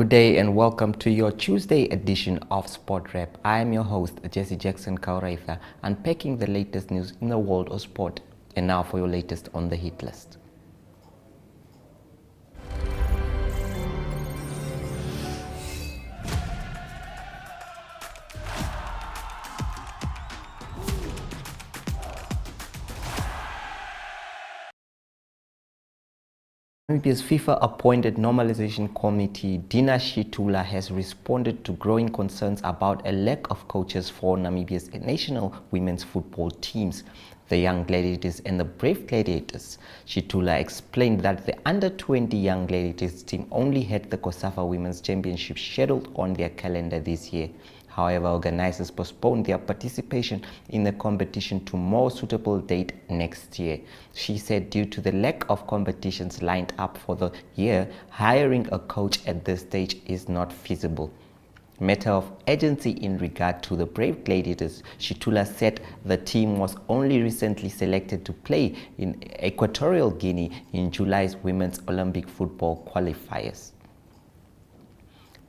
Good day and welcome to your Tuesday edition of Sport Rep. I am your host, Jesse Jackson Kauraitha, unpacking the latest news in the world of sport. And now for your latest on the hit list. Namibia's FIFA-appointed normalization committee, Dina Shitula, has responded to growing concerns about a lack of coaches for Namibia's national women's football teams, the Young Gladiators and the Brave Gladiators. Shitula explained that the under-20 Young Gladiators team only had the COSAFA Women's Championship scheduled on their calendar this year. However, organizers postponed their participation in the competition to a more suitable date next year. She said due to the lack of competitions lined up for the year, hiring a coach at this stage is not feasible. Matter of urgency in regard to the Brave Gladiators, Shitula said the team was only recently selected to play in Equatorial Guinea in July's Women's Olympic football qualifiers.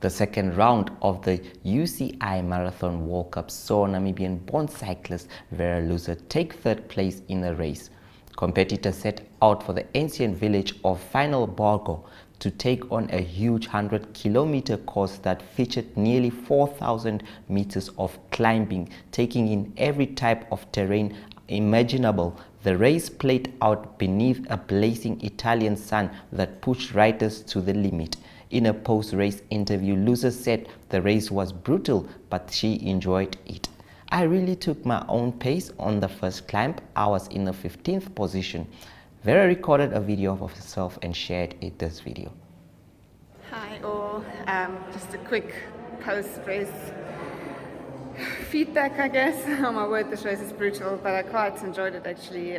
The second round of the UCI Marathon World Cup saw Namibian-born cyclist Vera Loser take third place in the race. Competitors set out for the ancient village of Final Borgo to take on a huge 100-kilometer course that featured nearly 4,000 meters of climbing, taking in every type of terrain imaginable. The race played out beneath a blazing Italian sun that pushed riders to the limit. In a post-race interview, Loser said the race was brutal, but she enjoyed it. I really took my own pace on the first climb. I was in the 15th position. Vera recorded a video of herself and shared this video. Hi all, just a quick post-race feedback, I guess. Oh my word, this race is brutal, but I quite enjoyed it actually.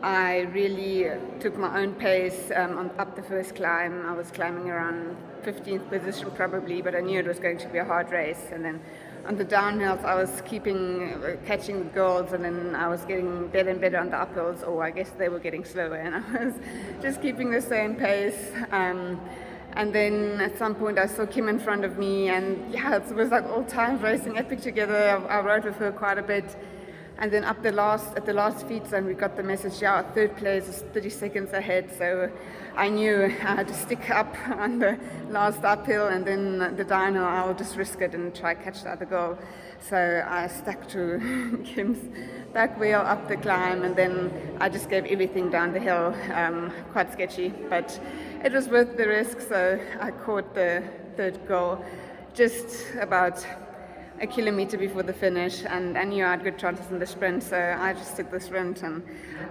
I really took my own pace up the first climb. I was climbing around 15th position probably, but I knew it was going to be a hard race. And then on the downhills, I was catching the girls, and then I was getting better and better on the uphills, or I guess they were getting slower, and I was just keeping the same pace. And then at some point I saw Kim in front of me, and yeah, it was like all time racing epic together. I rode with her quite a bit. And then at the last feed zone, we got the message, yeah, third place is 30 seconds ahead. So I knew I had to stick up on the last uphill, and then the downhill, I'll just risk it and try to catch the other girl. So I stuck to Kim's back wheel up the climb, and then I just gave everything down the hill, quite sketchy, but it was worth the risk. So I caught the third girl just about a kilometer before the finish, and I knew I had good chances in the sprint, so I just took the sprint, and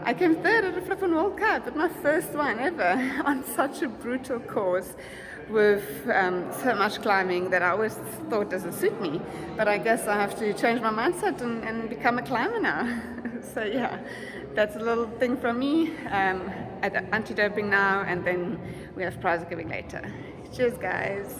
I came third at the flippin' World Cup, but my first one ever on such a brutal course with so much climbing that I always thought doesn't suit me. But I guess I have to change my mindset and become a climber now. So yeah, that's a little thing from me. At anti-doping now, and then we have prize giving later. Cheers, guys.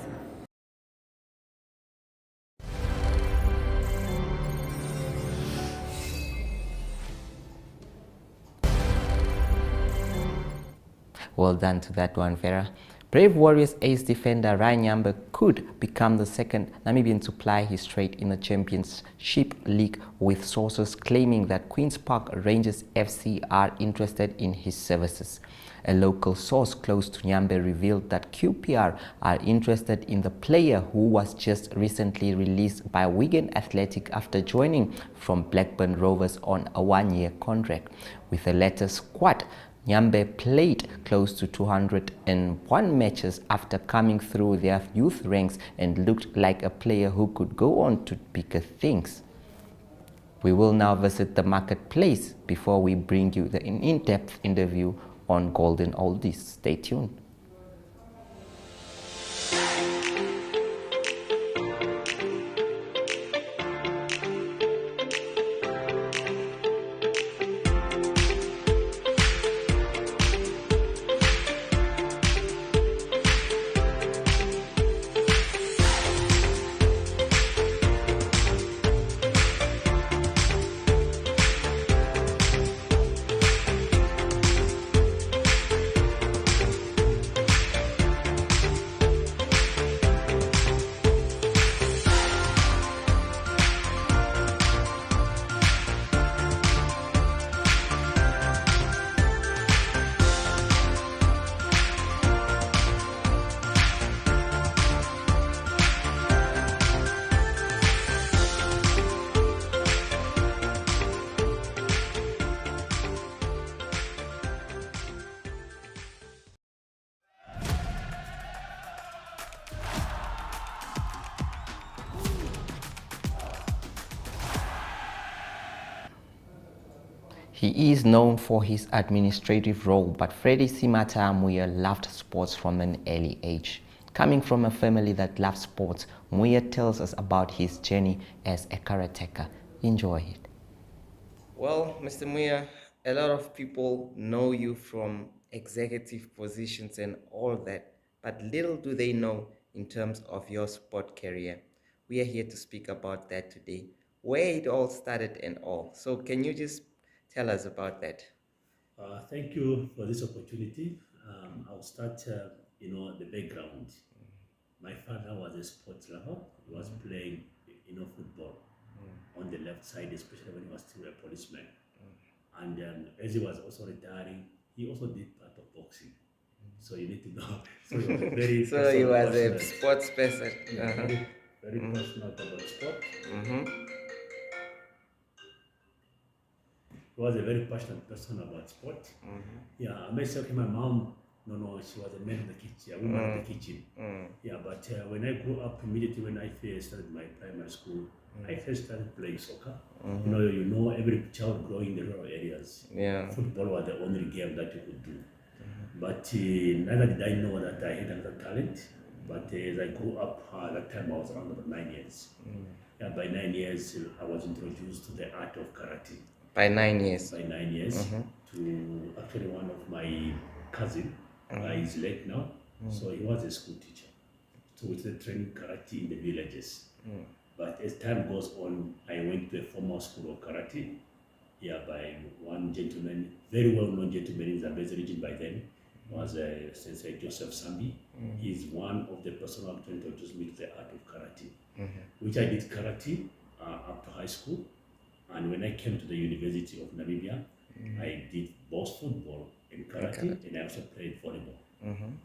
Well done to that one, Vera. Brave Warriors ace defender Ryan Yambe could become the second Namibian to ply his trade in the Championship League, with sources claiming that Queen's Park Rangers FC are interested in his services. A local source close to Yambe revealed that QPR are interested in the player, who was just recently released by Wigan Athletic after joining from Blackburn Rovers on a one-year contract. With the latter squad, Yambe played close to 201 matches after coming through their youth ranks and looked like a player who could go on to bigger things. We will now visit the marketplace before we bring you the in-depth interview on Golden Oldies. Stay tuned. He is known for his administrative role, but Freddy Mwiya loved sports from an early age. Coming from a family that loves sports, Mwiya tells us about his journey as a karateka. Enjoy it. Well, Mr. Mwiya, a lot of people know you from executive positions and all that, but little do they know in terms of your sport career. We are here to speak about that today, where it all started and all. So can you just tell us about that? Thank you for this opportunity. I'll start, the background. My father was a sports lover. He was playing, football on the left side, especially when he was still a policeman. And as he was also retiring, he also did part of boxing. So you need to know. So he was very So he was a passionate. sports person. Yeah, very passionate about sport. He was a very passionate person about sport. Yeah, I may say, okay, my mom, no, she was a man of the kitchen, a woman of the kitchen. Yeah, but when I grew up, immediately when I first started my primary school, I first started playing soccer. You know, every child growing in the rural areas, football was the only game that you could do. But neither did I know that I had another talent. But as I grew up, at that time I was around about 9 years. Yeah, by 9 years, I was introduced to the art of karate. By 9 years? By 9 years, to actually one of my cousin, he's late now, so he was a school teacher. So we started training karate in the villages. But as time goes on, I went to a formal school of karate, by one gentleman, very well-known gentleman in the Zambezi region by then, was Sensei Joseph Sambi. He's one of the person who introduced me to the art of karate, which I did karate up to high school. And when I came to the University of Namibia, I did both football and karate, and I also played volleyball.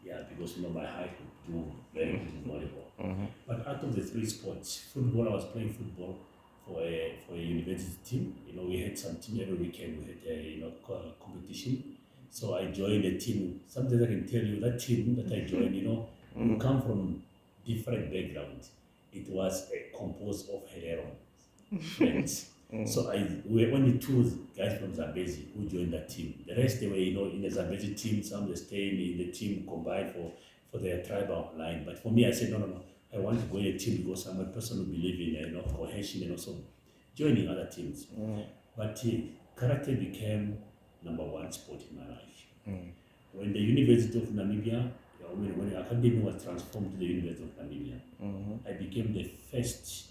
Yeah, because my height could do very good in volleyball. But out of the three sports, football, I was playing football for a university team. We had some team every weekend. We had a competition. So I joined a team. Sometimes I can tell you that team that I joined. You come from different backgrounds. It was composed of Herero friends. So we were only two guys from Zambezi who joined that team. The rest, they were, in the Zambezi team. Some were staying in the team combined for their tribal line. But for me, I said, no. I want to go in a team because I'm a person who believes in cohesion and also joining other teams. But karate became number one sport in my life. When the University of Namibia, when the academy was transformed to the University of Namibia, I became the first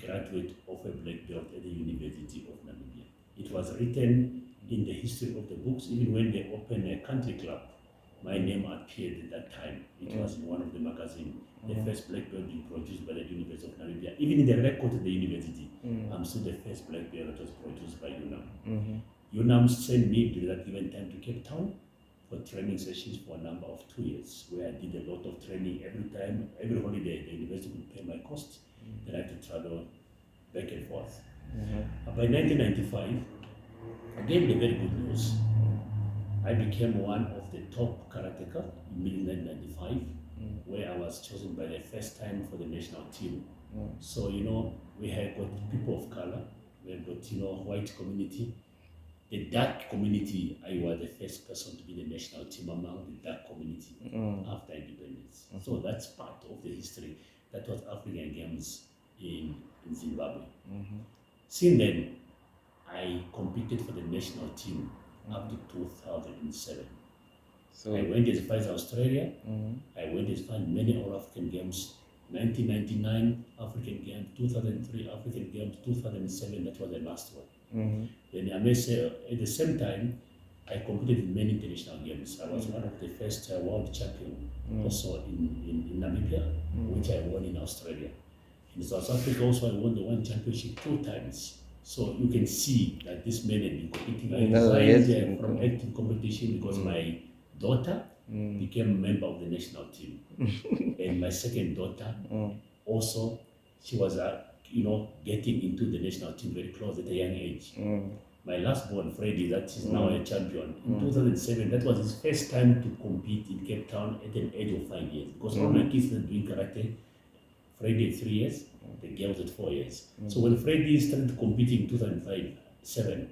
graduate of a black belt at the University of Namibia. It was written in the history of the books. Even when they opened a country club, my name appeared at that time. It was in one of the magazines. The first black belt being produced by the University of Namibia. Even in the record of the university, I'm still the first black belt that was produced by UNAM. UNAM sent me during that given time to Cape Town for training sessions for a number of 2 years, where I did a lot of training every time, every holiday. The university would pay my cost. Then I had to travel back and forth. By 1995, again the very good news. I became one of the top karateka in mid-1995, where I was chosen by the first time for the national team. So, we had got people of color, we had got, white community. The dark community, I was the first person to be the national team among the dark community after independence. So that's part of the history. That was African Games in Zimbabwe. Since then, I competed for the national team up to 2007. So I went as far as Australia. I went as far as many All African Games. 1999 African Games, 2003 African Games, 2007, that was the last one. Then I may say, at the same time, I competed in many international games. I was one of the first world champion also in Namibia, which I won in Australia. In South Africa also I won the one championship 2 times. So you can see that this man had been competing. I resigned from acting competition because my daughter became a member of the national team. And my second daughter also, she was getting into the national team very close at a young age. My last born, Freddy, that is now a champion. In 2007, that was his first time to compete in Cape Town at an age of 5 years. Because all my kids started doing karate, Freddy at 3 years, the girls at 4 years. So when Freddy started competing in 2005-7,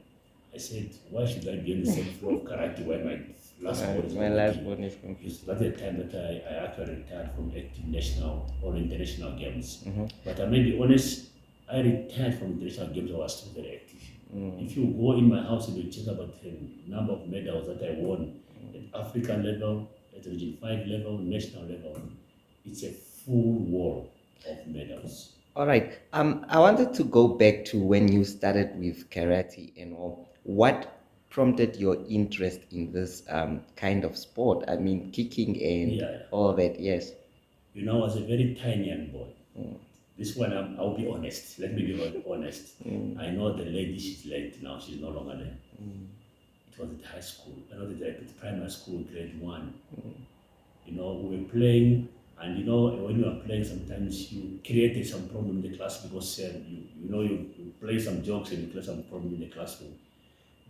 I said, why should I be on the same floor of karate when my last born is My last competing? one is competing. That's the time that I actually retired from active national or international games. Mm-hmm. But I may be honest, I retired from international games, I was still very active. If you go in my house and you check about the number of medals that I won at African level, at Region 5 level, national level, it's a full wall of medals. All right. I wanted to go back to when you started with karate and all. What prompted your interest in this kind of sport? I mean, kicking and Yeah. all that. Yes. You know, I was a very tiny young boy. This one, I'll be honest. Let me be honest. I know the lady, she's late now. She's no longer there. It was at high school. I know that at primary school, grade 1. You know, we were playing, and you know, when you are playing, sometimes you create some problem in the class because you play some jokes and you create some problem in the classroom.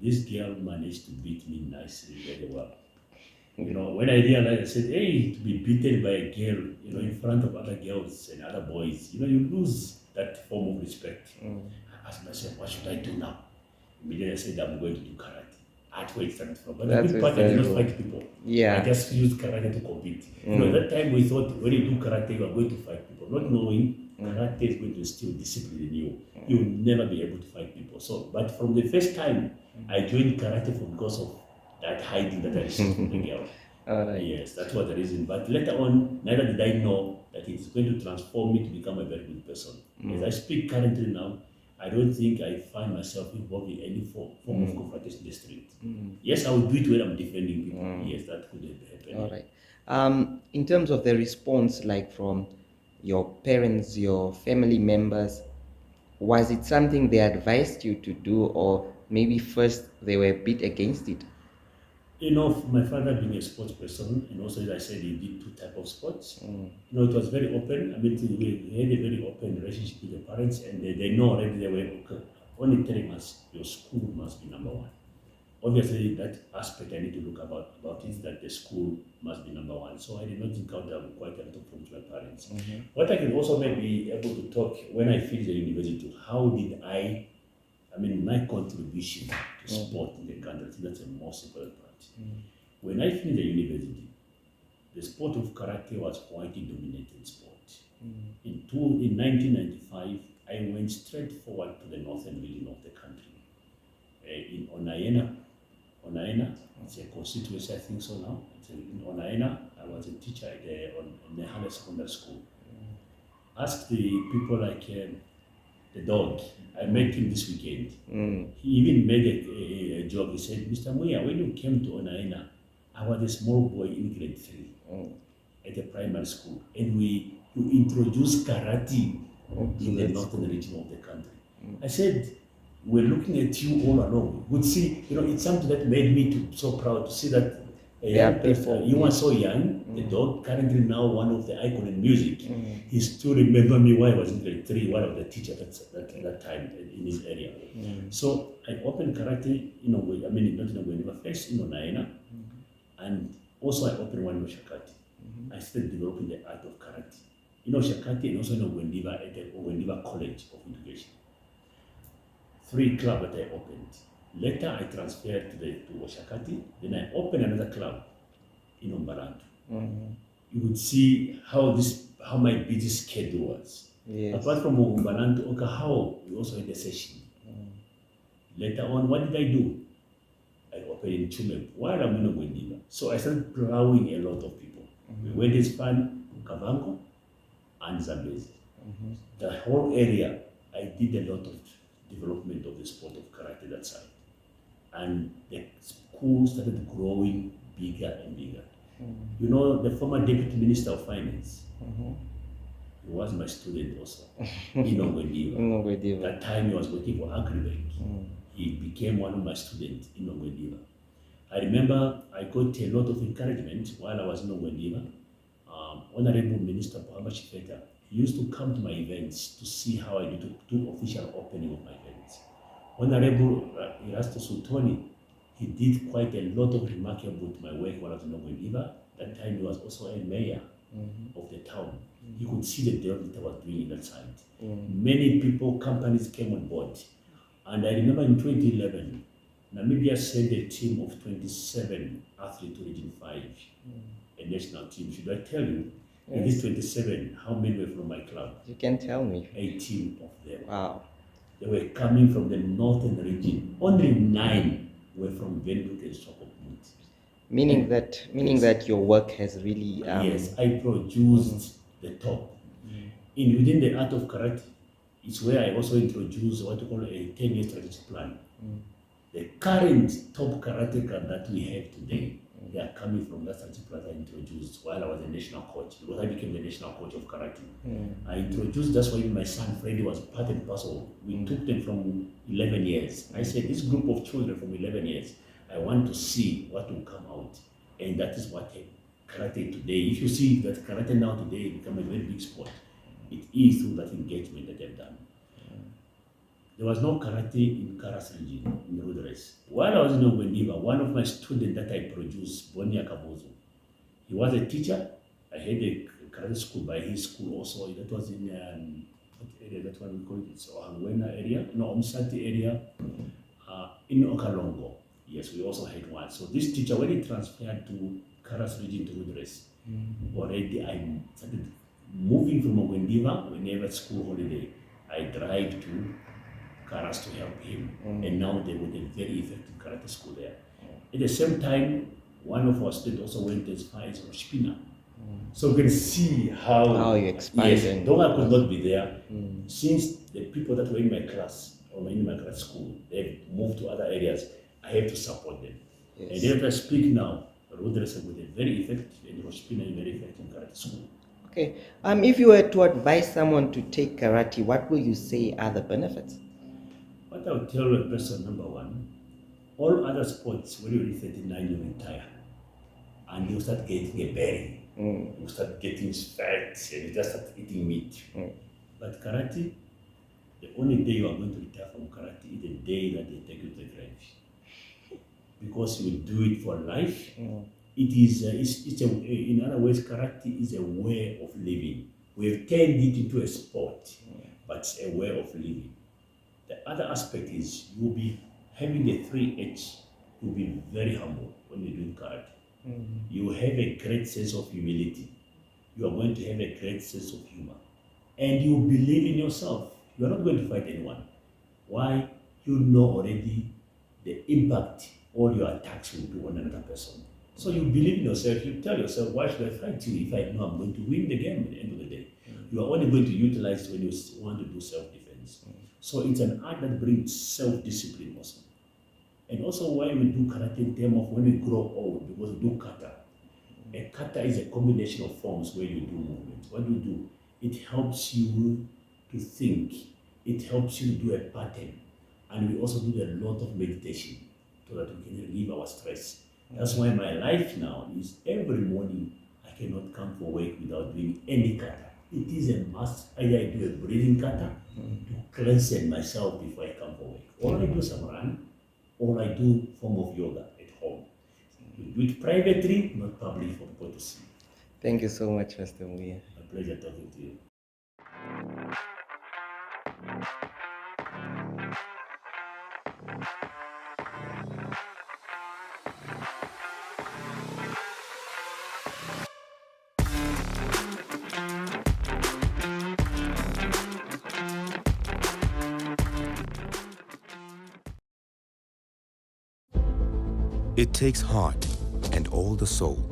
This girl managed to beat me nicely, very well. You know, when I realized, I said, hey, to be beaten by a girl, you know, in front of other girls and other boys, you know, you lose that form of respect. I asked myself, what should I do now? Immediately I said, I'm going to do karate. That's where it started from. But the good part, I did not fight people. Yeah. I just used karate to compete. You know, at that time we thought when you do karate, you are going to fight people, not knowing karate is going to instill discipline in you. You will never be able to fight people. So, but from the first time, I joined karate because of that hiding that I received from the girl. Right. Yes, that was the reason. But later on, neither did I know that it's going to transform me to become a very good person. As I speak currently now, I don't think I find myself involved in any form of confrontation in the street. Yes, I will do it when I'm defending people. Yes, that could happen. All right. In terms of the response, like from your parents, your family members, was it something they advised you to do, or maybe first they were a bit against it? You know, my father being a sports person, and also as I said, he did 2 types of sports. You know, it was very open. I mean, we had a very open relationship with the parents, and they know already they were only telling us your school must be number 1. Obviously, that aspect I need to look about is that the school must be number 1. So I did not encounter quite a lot of problems with my parents. What I can also maybe able to talk when I finished the university, how did my contribution to sport in the country, I think that's the most important part. When I finished the university, the sport of karate was quite a dominated sport. In 1995, I went straight forward to the northern region of the country. In Onaena, it's a constituency, I think so now. In Onaena, I was a teacher at the Hale Secondary School. Asked the people like the dog. I met him this weekend. He even made a joke. He said, Mr. Mwiya, when you came to Onaena, I was a small boy in grade 3 at a primary school. And you introduced karate in the northern region of the country. I said, we're looking at you all along. Would see, you know, it's something that made me so proud to see that a young person, you are so young, the dog, currently now one of the icons in music. He still remember me when I was in grade 3, one of the teachers at that time in his area. So I opened karate, not in Mwiya, first in Onaena, and also I opened one in Shakati. I started developing the art of karate. Shakati and also in Mwiya at the Mwiya College of Education. 3 clubs that I opened. Later, I transferred to Shakati. Then I opened another club in Ombalantu. You would see how my busy schedule was. Yes. Apart from Ombalantu, how we also had a session. Later on, what did I do? I opened in Chumeb while I'm in Mwiya. So I started plowing a lot of people. We went as far Kavango and Zambezi. The whole area, I did a lot of development of the sport of karate that side. And the school started growing bigger and bigger. The former Deputy Minister of Finance, he was my student also, in Mwiya. That time he was working for Agribank. He became one of my students in Mwiya. I remember I got a lot of encouragement while I was in Mwiya. Honorable Minister Pohamba Chifeta, he used to come to my events to see how I do official opening of my events. Honorable Erastus Utoni, he did quite a lot of remarkable to my work while I was in Mwiya. That time he was also a mayor of the town. He could see the development I was doing in that side. Many people, companies came on board. And I remember in 2011, Namibia sent a team of 27 athletes to Region 5, a national team. Should I tell you, in these 27, how many were from my club? You can tell me. 18 of them. Wow. They were coming from the northern region. Only 9 were from Windhoek and Swakopmund. Meaning that your work has really yes, I produced the top. Within the art of karate, it's where I also introduced what we call a 10-year strategic plan. The current top karateka that we have today, they are coming from that strategic plan I introduced while I was a national coach, because I became the national coach of karate. I introduced, that's why my son Freddy was part and parcel. We took them from 11 years. I said, this group of children from 11 years, I want to see what will come out. And that is what karate today, if you see that karate now today become a very big sport, it is through that engagement that they've done. There was no karate in Karas region, in road race. While I was in Mwiya, one of my students that I produced, Mwiya, he was a teacher. I had a karate school by his school also. That was in what area? That one we call it Ohangwena area, no, Omsati area, in Okalongo. Yes, we also had one. So this teacher, when he transferred to Karas region to road race, already I started moving from Mwiya whenever school holiday. I drive to Karas to help him, and now they were a very effective karate school there. At the same time, one of our students also went as far as Roshpina. So we can see how you expanded. Yes, though I could not be there, since the people that were in my class or in my class school, they moved to other areas, I have to support them. Yes. And then as I speak now, Rodriguez was a very effective and Roshpina a very effective karate school. Okay. If you were to advise someone to take karate, what will you say are the benefits? What I would tell a person, number one, all other sports, when you reach 39, you retire. And you start getting a belly. You start getting fat, and you just start eating meat. But karate, the only day you are going to retire from karate is the day that they take you to the grave. Because you do it for life. It is, in other words, karate is a way of living. We have turned it into a sport, but it's a way of living. The other aspect is you'll be having the 3H. You'll be very humble when you're doing karate. You have a great sense of humility. You are going to have a great sense of humor. And you believe in yourself. You are not going to fight anyone. Why? You know already the impact all your attacks will do on another person. So you believe in yourself. You tell yourself, why should I fight you if I know I'm going to win the game at the end of the day? You are only going to utilize it when you want to do self-defense. So it's an art that brings self-discipline also. And also why we do karate in terms of when we grow old, because we do kata. A kata is a combination of forms where you do movements. What do? It helps you to think. It helps you to do a pattern. And we also do a lot of meditation so that we can relieve our stress. That's why my life now is every morning I cannot come for work without doing any kata. It is a must. Either I do a breathing kata to cleanse myself before I come for work. Or I do some run, or I do form of yoga at home. We do it privately, not public for people to see. Thank you so much, Mr. Mwiya. A pleasure talking to you. It takes heart and all the soul.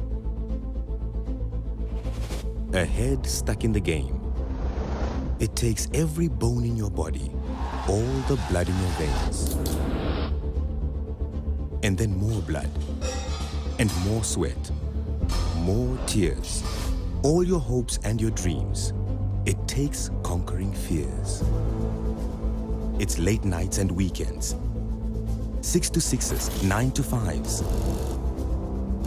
A head stuck in the game. It takes every bone in your body, all the blood in your veins. And then more blood, and more sweat, more tears, all your hopes and your dreams. It takes conquering fears. It's late nights and weekends. 6 to 6s, 9 to 5s.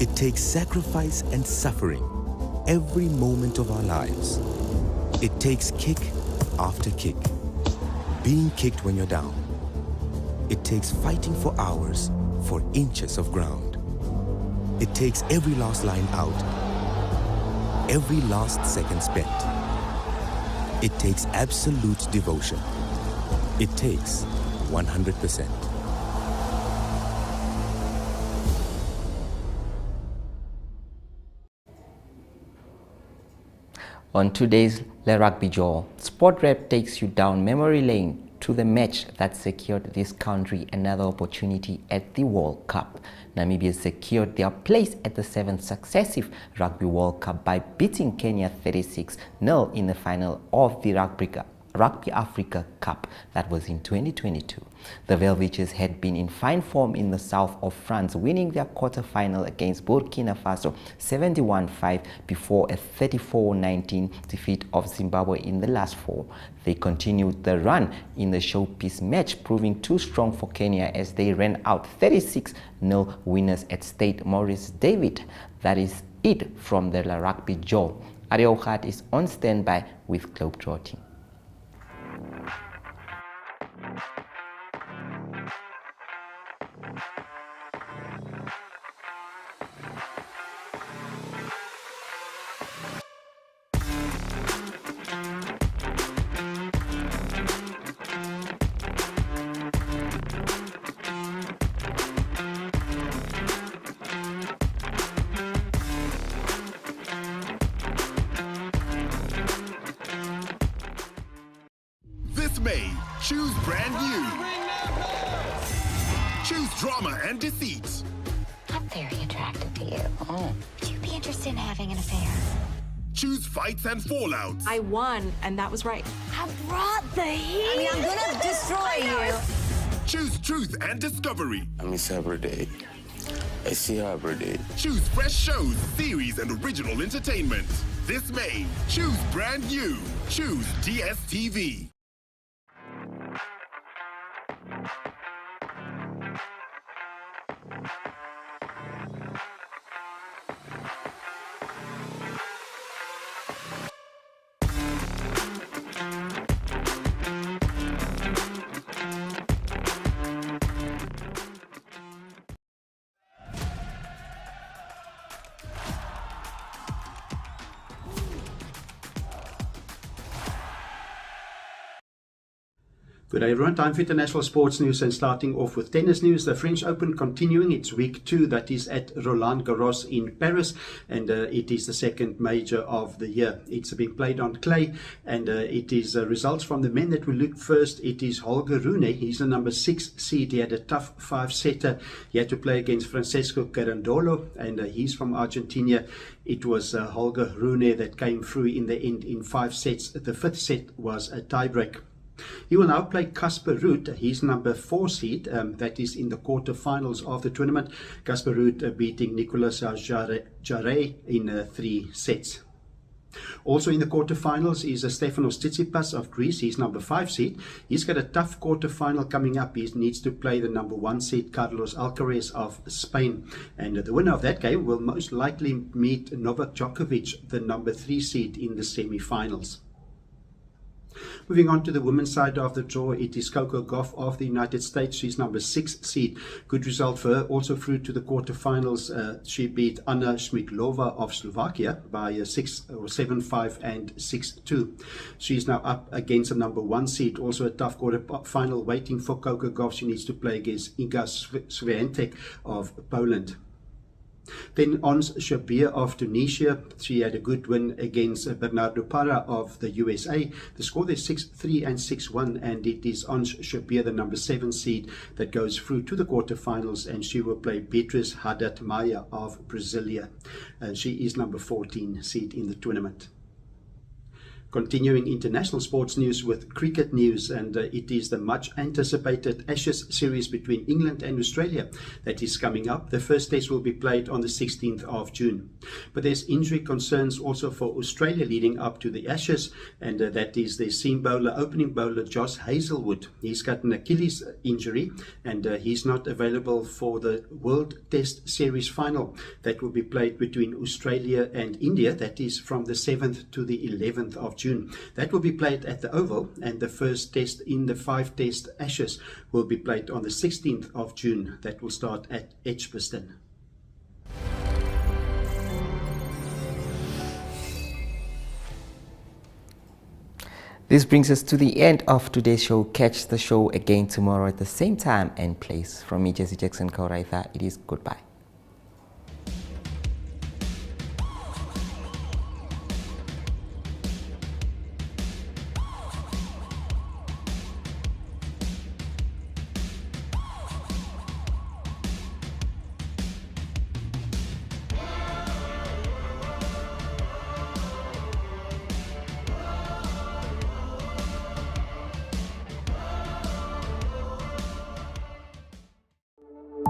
It takes sacrifice and suffering every moment of our lives. It takes kick after kick, being kicked when you're down. It takes fighting for hours for inches of ground. It takes every last line out, every last second spent. It takes absolute devotion. It takes 100%. On today's Le Rugby Joel, Sport Rep takes you down memory lane to the match that secured this country another opportunity at the World Cup. Namibia secured their place at the 7th successive Rugby World Cup by beating Kenya 36-0 in the final of the Rugby Africa Cup that was in 2022. The Velvets had been in fine form in the south of France, winning their quarter-final against Burkina Faso 71-5 before a 34-19 defeat of Zimbabwe in the last four. They continued the run in the showpiece match, proving too strong for Kenya as they ran out 36-0 winners at State Maurice David. That is it from the La Rugby Joel. Ariel Hart is on standby with Globetrotting. This May, choose brand new. Choose drama and deceit. I'm very attracted to you. Oh. Would you be interested in having an affair? Choose fights and fallout. I won, and that was right. I brought the heat. I mean, I'm gonna destroy you. Choose truth and discovery. I miss her every day. I see her every day. Choose fresh shows, series, and original entertainment. This May, choose brand new. Choose DSTV. Good day everyone, time for international sports news and starting off with tennis news. The French Open continuing its week 2, that is at Roland Garros in Paris, and it is the second major of the year. It's being played on clay, and it is results from the men that we look first. It is Holger Rune. He's the number 6 seed. He had a tough 5-setter. He had to play against Francesco Carandolo, and he's from Argentina. It was Holger Rune that came through in the end in 5 sets. The 5th set was a tiebreak. He will now play Casper Ruud. He's number 4 seed. That is in the quarterfinals of the tournament. Casper Ruud beating Nicolas Jarre in 3 sets. Also in the quarterfinals is Stefanos Tsitsipas of Greece. He's number 5 seed. He's got a tough quarterfinal coming up. He needs to play the number 1 seed Carlos Alcaraz of Spain. And the winner of that game will most likely meet Novak Djokovic, the number 3 seed, in the semi-finals. Moving on to the women's side of the draw, it is Coco Gauff of the United States. She's number 6 seed. Good result for her. Also through to the quarterfinals, she beat Anna Smytlova of Slovakia by 6 or 7-5 and 6-2. She's now up against the number 1 seed. Also a tough quarterfinal waiting for Coco Gauff. She needs to play against Iga Swiatek of Poland. Then Ons Jabeur of Tunisia. She had a good win against Bernardo Parra of the USA. The score there 6-3 and 6-1, and it is Ons Jabeur, the number 7 seed, that goes through to the quarterfinals, and she will play Beatriz Haddad Maia of Brasilia. She is number 14 seed in the tournament. Continuing international sports news with cricket news, and it is the much anticipated Ashes series between England and Australia that is coming up. The first test will be played on the 16th of June. But there's injury concerns also for Australia leading up to the Ashes, and that is the seam bowler, opening bowler Josh Hazlewood. He's got an Achilles injury, and he's not available for the World Test Series final that will be played between Australia and India. That is from the 7th to the 11th of June. That will be played at the Oval, and the first test in the 5-test Ashes will be played on the 16th of June. That will start at Edgbaston. This brings us to the end of today's show. Catch the show again tomorrow at the same time and place. From me, Jesse Jackson Kauraitha, it is goodbye.